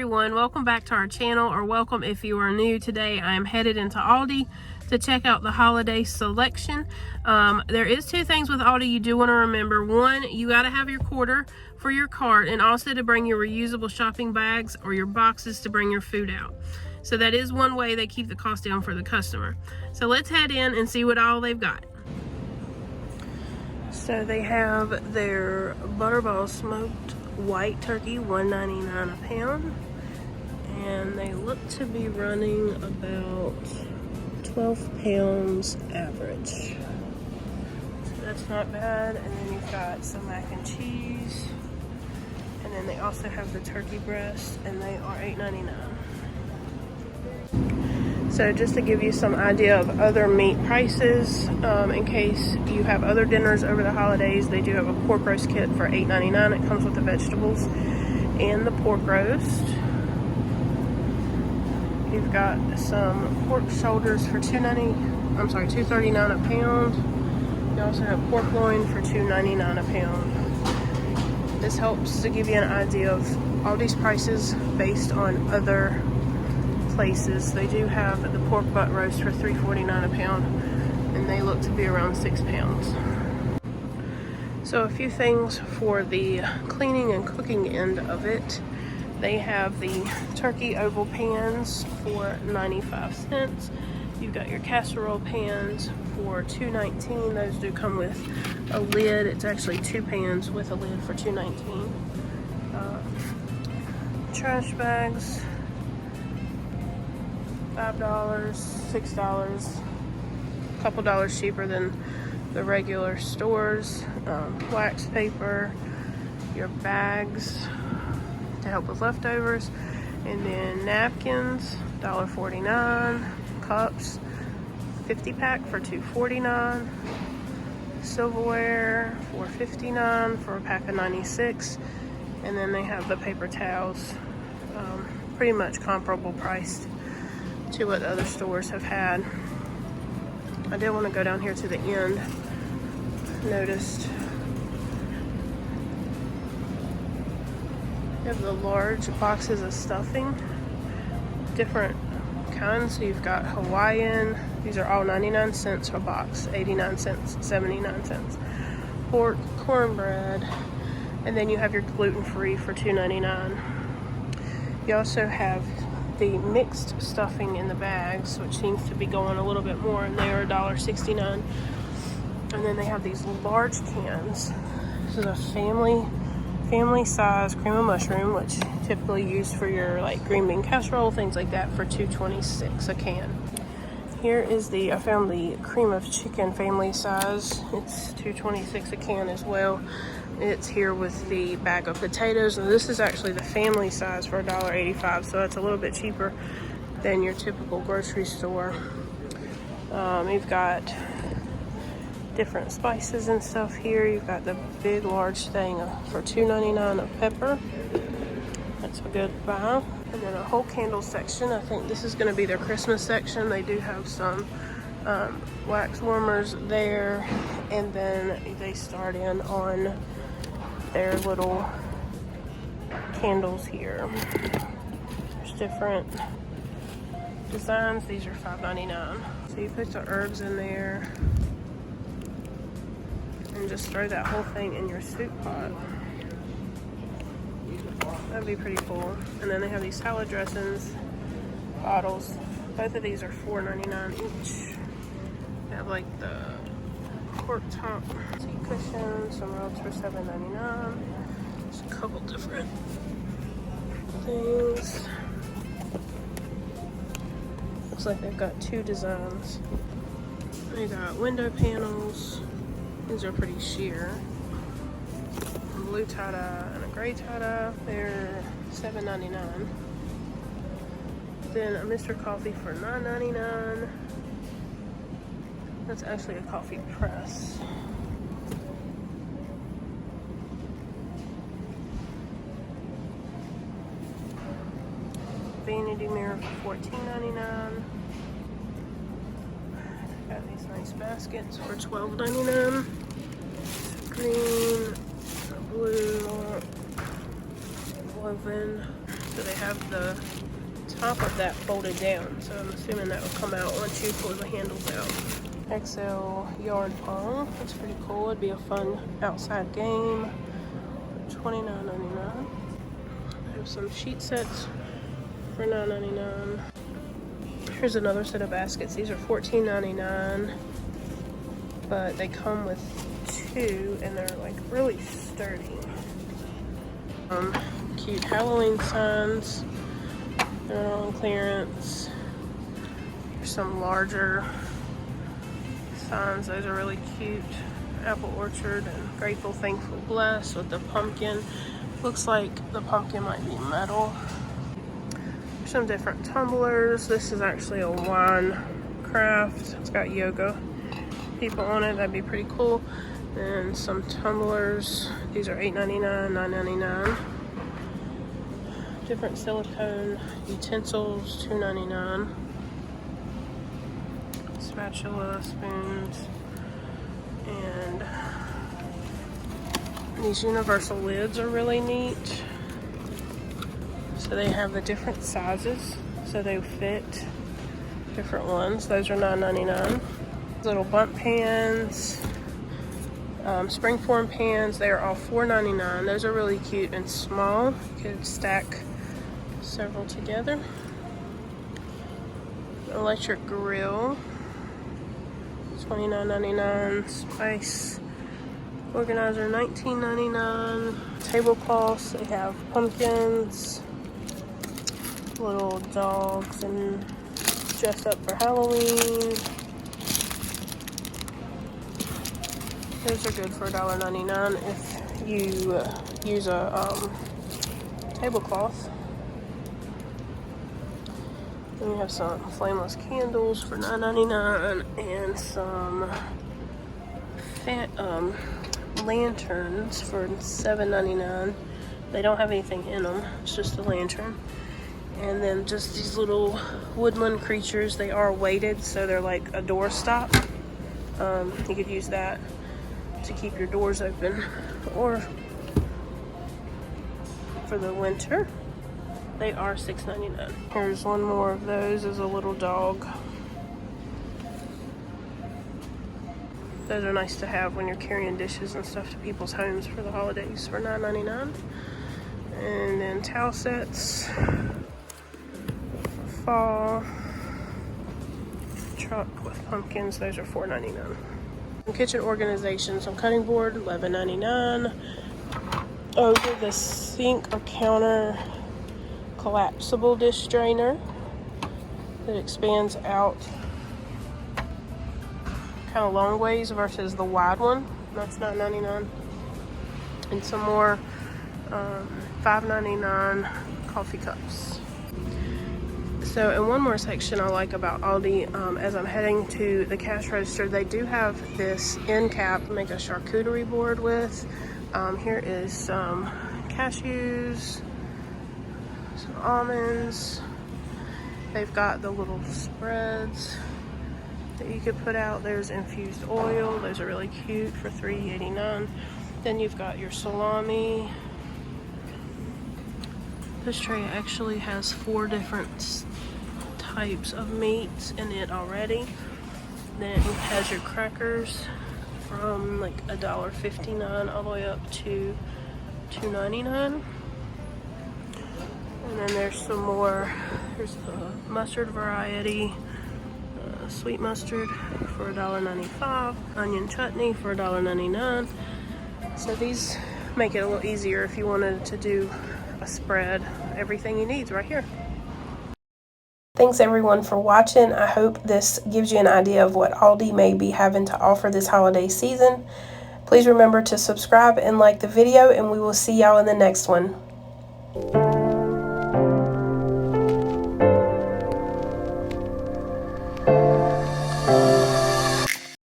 everyone, welcome back to our channel, or welcome if you are new. Today I am headed into Aldi to check out the holiday selection. There is two things with Aldi you do want to remember. One, you got to have your quarter for your cart, and also to bring your reusable shopping bags or your boxes to bring your food out. So that is one way they keep the cost down for the customer. So let's head in and see what all they've got. So they have their Butterball smoked white turkey, $1.99 a pound, and they look to be running about 12 pounds average. So that's not bad. And then you've got some mac and cheese, and then they also have the turkey breast, and they are $8.99. So just to give you some idea of other meat prices, in case you have other dinners over the holidays, they do have a pork roast kit for $8.99. It comes with the vegetables and the pork roast. You've got some pork shoulders for $2.39 a pound. You also have pork loin for $2.99 a pound. This helps to give you an idea of all these prices based on other places. They do have the pork butt roast for $3.49 a pound, and they look to be around 6 pounds. So a few things for the cleaning and cooking end of it. They have the turkey oval pans for 95 cents. You've got your casserole pans for $2.19. Those do come with a lid. It's actually 2 pans with a lid for $2.19. Trash bags, $5, $6, a couple dollars cheaper than the regular stores. Wax paper, your bags to help with leftovers, and then napkins, $1.49, cups, 50 pack for $2.49, silverware for $59 for a pack of 96, and then they have the paper towels, pretty much comparable priced to what other stores have had. I did want to go down here to the end. Noticed you have the large boxes of stuffing, different kinds. So you've got Hawaiian, these are all 99 cents a box, 89 cents, 79 cents. Pork, cornbread, and then you have your gluten-free for $2.99. You also have the mixed stuffing in the bags, which seems to be going a little bit more, and they are $1.69. And then they have these large cans. This is a family size cream of mushroom, which typically used for your like green bean casserole, things like that, for $2.26 a can. Here is I found the cream of chicken family size. It's $2.26 a can as well. It's here with the bag of potatoes, and this is actually the family size for $1.85, so it's a little bit cheaper than your typical grocery store. You've got different spices and stuff here. You've got the big large thing for $2.99 of pepper. That's a good buy. And then a whole candle section. I think this is going to be their Christmas section. They do have some wax warmers there, and then they start in on their little candles here. There's different designs. These are $5.99. So you put the herbs in there and just throw that whole thing in your soup pot. That'd be pretty cool. And then they have these salad dressings bottles. Both of these are $4.99 each. They have like the cork top tea cushions, some rugs for $7.99. Just a couple different things. Looks like they've got 2 designs. They got window panels. These are pretty sheer. A blue tie-dye and a gray tie-dye. They're $7.99. Then a Mr. Coffee for $9.99. That's actually a coffee press. Vanity Mirror for $14.99. Got these nice baskets for $12.99. Green, blue, woven. So they have have the top of that folded down, so I'm assuming that will come out once you pull the handles out. XL yard pong, that's pretty cool. It'd be a fun outside game. $29.99. I have some sheet sets for $9.99. Here's another set of baskets. These are $14.99, but they come with two and they're like really sturdy. Cute Halloween signs. They're on clearance. There's some larger signs. Those are really cute. Apple Orchard and Grateful, Thankful, Blessed with the pumpkin. Looks like the pumpkin might be metal. There's some different tumblers. This is actually a wine craft. It's got yoga people on it. That'd be pretty cool. And some tumblers. These are $8.99, $9.99. Different silicone utensils, $2.99. Spatula, spoons, and these universal lids are really neat. So they have the different sizes, so they fit different ones. Those are $9.99. Little bump pans, springform pans, they are all $4.99. Those are really cute and small. You could stack several together. Electric grill, $29.99. Spice organizer, $19.99. Tablecloths, they have pumpkins, little dogs, and dressed up for Halloween. Those are good for $1.99 if you use a tablecloth. Then we have some flameless candles for $9.99 and some lanterns for $7.99. They don't have anything in them, it's just a lantern. And then just these little woodland creatures. They are weighted, so they're like a door stop. You could use that to keep your doors open, or for the winter. They are $6.99. Here's one more of those as a little dog. Those are nice to have when you're carrying dishes and stuff to people's homes for the holidays for $9.99. And then towel sets for fall. Truck with pumpkins, those are $4.99. Kitchen organization, some cutting board, $11.99. Over the sink or counter collapsible dish drainer that expands out kind of long ways versus the wide one. That's $9.99. And some more $5.99 coffee cups. So in one more section I like about Aldi, as I'm heading to the cash register, they do have this end cap to make a charcuterie board with. Here is some cashews, some almonds. They've got the little spreads that you could put out. There's infused oil. Those are really cute for $3.89. Then you've got your salami. This tray actually has 4 different types of meats in it already. Then it has your crackers from like $1.59 all the way up to $2.99. And then there's some more. There's the mustard variety, sweet mustard for $1.95, onion chutney for $1.99. So these make it a little easier if you wanted to do a spread. Everything you need is right here. Thanks everyone for watching. I hope this gives you an idea of what Aldi may be having to offer this holiday season. Please remember to subscribe and like the video, and we will see y'all in the next one.